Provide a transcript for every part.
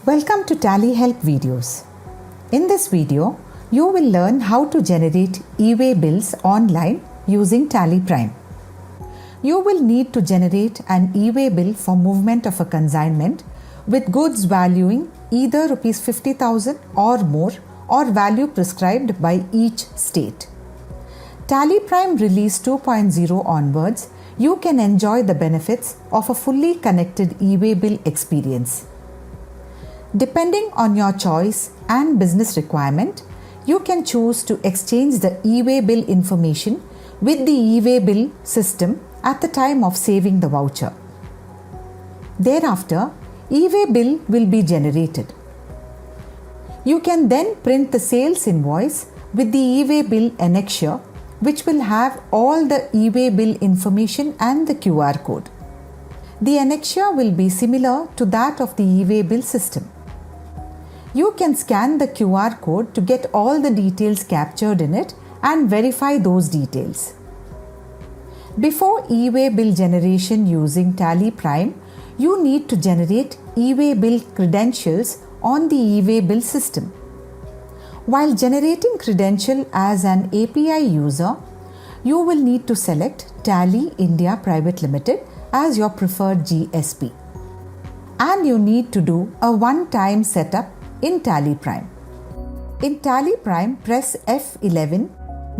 Welcome to Tally Help videos. In this video, you will learn how to generate e-way bills online using Tally Prime. You will need to generate an e-way bill for movement of a consignment with goods valuing either Rs 50,000 or more or value prescribed by each state. Tally Prime Release 2.0 onwards, you can enjoy the benefits of a fully connected e-way bill experience. Depending on your choice and business requirement, you can choose to exchange the e-way bill information with the e-way bill system at the time of saving the voucher. Thereafter, e-way bill will be generated. You can then print the sales invoice with the e-way bill annexure, which will have all the e-way bill information and the QR code. The annexure will be similar to that of the e-way bill system. You can scan the QR code to get all the details captured in it and verify those details. Before e-way bill generation using Tally Prime, you need to generate e-way bill credentials on the e-way bill system. While generating credential as an API user, you will need to select Tally India Private Limited as your preferred GSP. And you need to do a one-time setup in Tally Prime. In Tally Prime, press F11,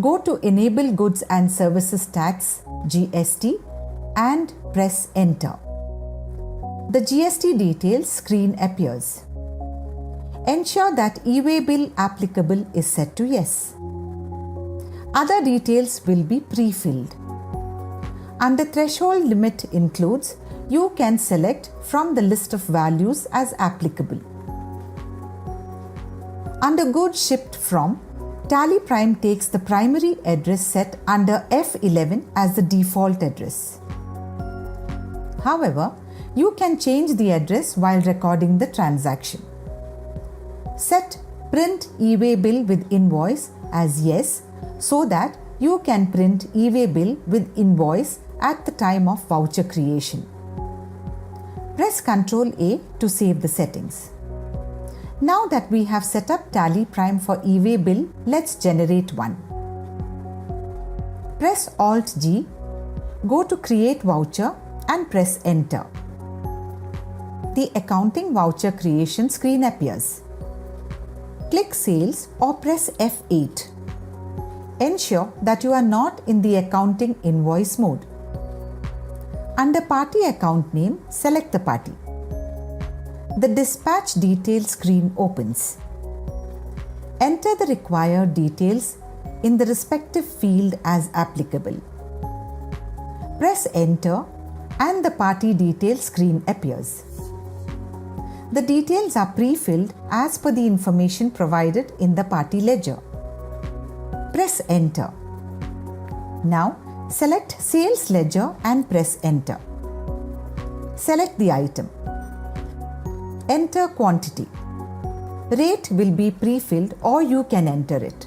go to Enable Goods and Services Tax GST and press Enter. The GST details screen appears. Ensure that e-way bill applicable is set to yes. Other details will be pre-filled. Under threshold limit includes, you can select from the list of values as applicable. Under goods shipped from, Tally Prime takes the primary address set under F11 as the default address. However, you can change the address while recording the transaction. Set Print e-way bill with invoice as yes so that you can print e-way bill with invoice at the time of voucher creation. Press Ctrl A to save the settings. Now that we have set up Tally Prime for e-way bill, let's generate one. Press Alt G, go to Create Voucher and press Enter. The Accounting Voucher Creation screen appears. Click Sales or press F8. Ensure that you are not in the accounting invoice mode. Under Party Account Name, select the party. The Dispatch Details screen opens. Enter the required details in the respective field as applicable. Press Enter and the Party Details screen appears. The details are pre-filled as per the information provided in the party ledger. Press Enter. Now, select Sales Ledger and press Enter. Select the item. Enter quantity. Rate will be pre-filled or you can enter it.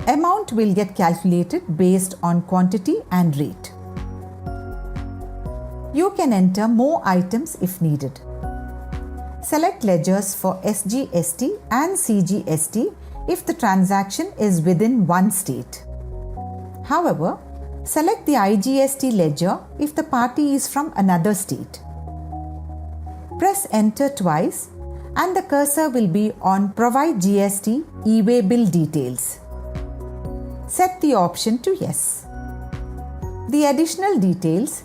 Amount will get calculated based on quantity and rate. You can enter more items if needed. Select ledgers for SGST and CGST if the transaction is within one state. However, select the IGST ledger if the party is from another state. Press Enter twice and the cursor will be on Provide GST e-way bill details. Set the option to yes. The additional details,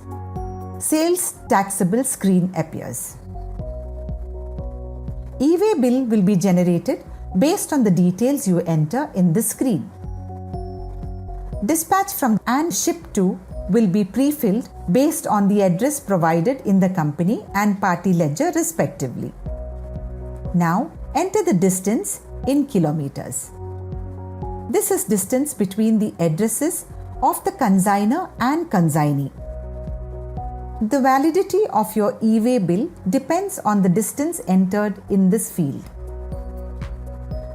Sales Taxable screen appears. E-way bill will be generated based on the details you enter in this screen. Dispatch from and ship to will be pre-filled based on the address provided in the company and party ledger respectively. Now enter the distance in kilometers. This is distance between the addresses of the consignor and consignee. The validity of your e-way bill depends on the distance entered in this field.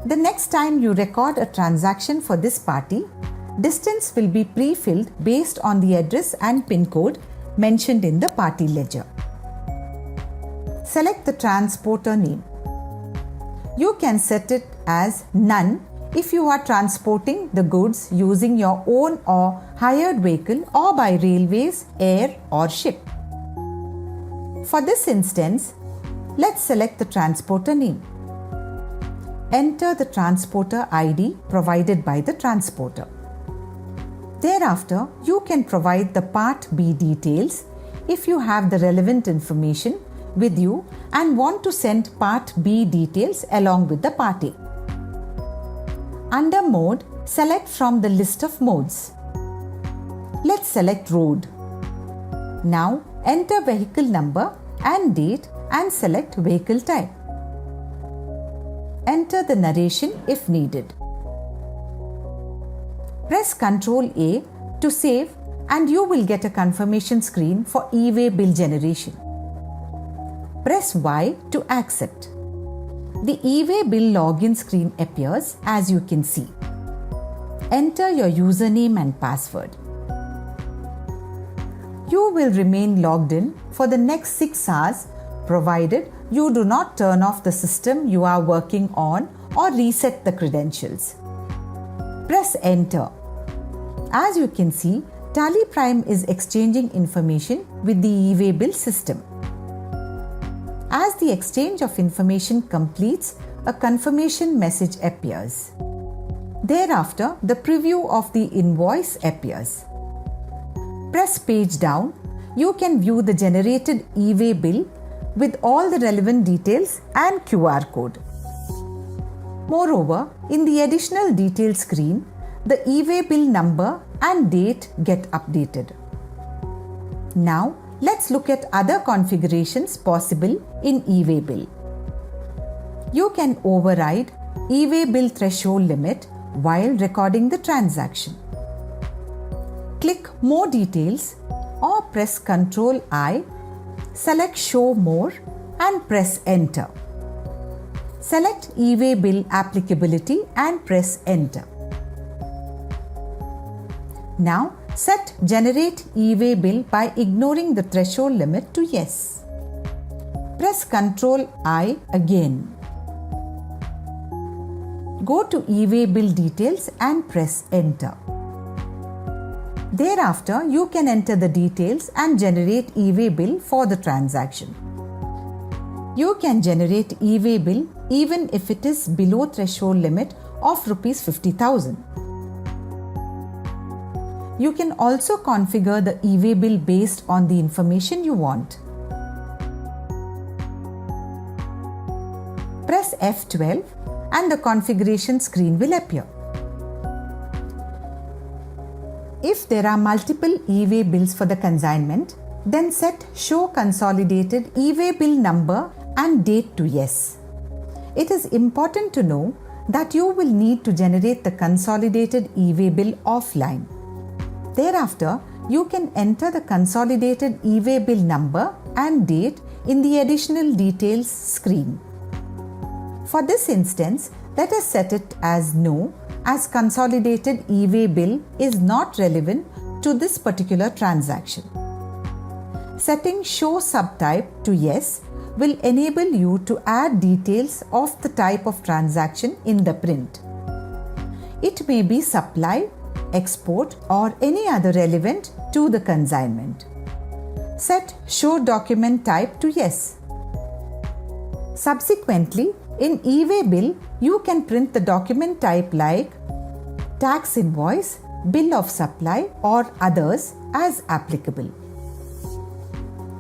The next time you record a transaction for this party, distance will be pre-filled based on the address and PIN code mentioned in the party ledger. Select the transporter name. You can set it as none if you are transporting the goods using your own or hired vehicle or by railways, air or ship. For this instance, let's select the transporter name. Enter the transporter ID provided by the transporter. Thereafter, you can provide the Part B details if you have the relevant information with you and want to send Part B details along with the Part A. Under Mode, select from the list of modes. Let's select Road. Now enter vehicle number and date and select vehicle type. Enter the narration if needed. Press Ctrl A to save and you will get a confirmation screen for e-way bill generation. Press Y to accept. The e-way bill login screen appears as you can see. Enter your username and password. You will remain logged in for the next 6 hours provided you do not turn off the system you are working on or reset the credentials. Press Enter. As you can see, Tally Prime is exchanging information with the e-way bill system. As the exchange of information completes, a confirmation message appears. Thereafter, the preview of the invoice appears. Press Page Down. You can view the generated e-way bill with all the relevant details and QR code. Moreover, in the additional details screen, the e-way bill number and date get updated. Now, let's look at other configurations possible in e-way bill. You can override e-way bill threshold limit while recording the transaction. Click More Details or press Ctrl I, select Show More and press Enter. Select e-way bill applicability and press Enter. Now, set Generate e-way bill by ignoring the threshold limit to Yes. Press Ctrl I again. Go to e-way bill details and press Enter. Thereafter, you can enter the details and generate e-way bill for the transaction. You can generate e-way bill even if it is below threshold limit of Rs 50,000. You can also configure the e-way bill based on the information you want. Press F12 and the configuration screen will appear. If there are multiple e-way bills for the consignment, then set Show Consolidated e-way bill number and date to Yes. It is important to know that you will need to generate the consolidated e-way bill offline. Thereafter, you can enter the consolidated e-way bill number and date in the additional details screen. For this instance, let us set it as No, as consolidated e-way bill is not relevant to this particular transaction. Setting Show Subtype to Yes will enable you to add details of the type of transaction in the print. It may be supply, export or any other relevant to the consignment. Set Show Document Type to Yes. Subsequently, in e-way bill, you can print the document type like tax invoice, bill of supply or others as applicable.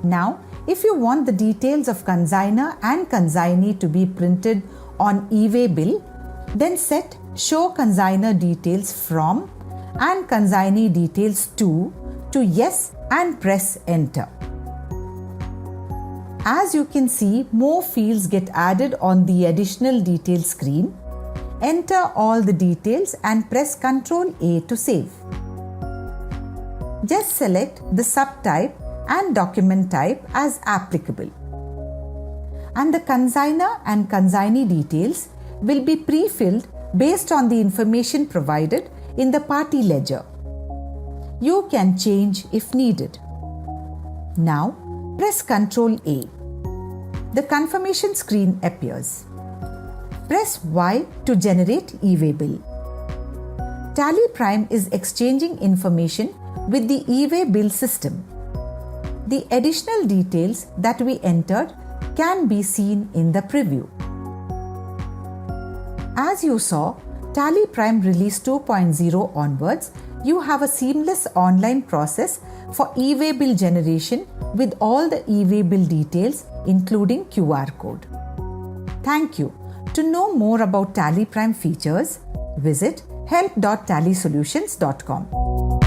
Now, if you want the details of consignor and consignee to be printed on e-way bill, then set Show Consignor Details From and Consignee Details To Yes and press Enter. As you can see, more fields get added on the additional details screen. Enter all the details and press Ctrl A to save. Just select the subtype and document type as applicable. And the consignor and consignee details will be pre-filled based on the information provided in the party ledger. You can change if needed. Now, press Ctrl A. The confirmation screen appears. Press Y to generate e-way bill. Tally Prime is exchanging information with the e-way bill system. The additional details that we entered can be seen in the preview. As you saw, Tally Prime Release 2.0 onwards, you have a seamless online process for e-way bill generation with all the e-way bill details, including QR code. Thank you. To know more about Tally Prime features, visit help.tallysolutions.com.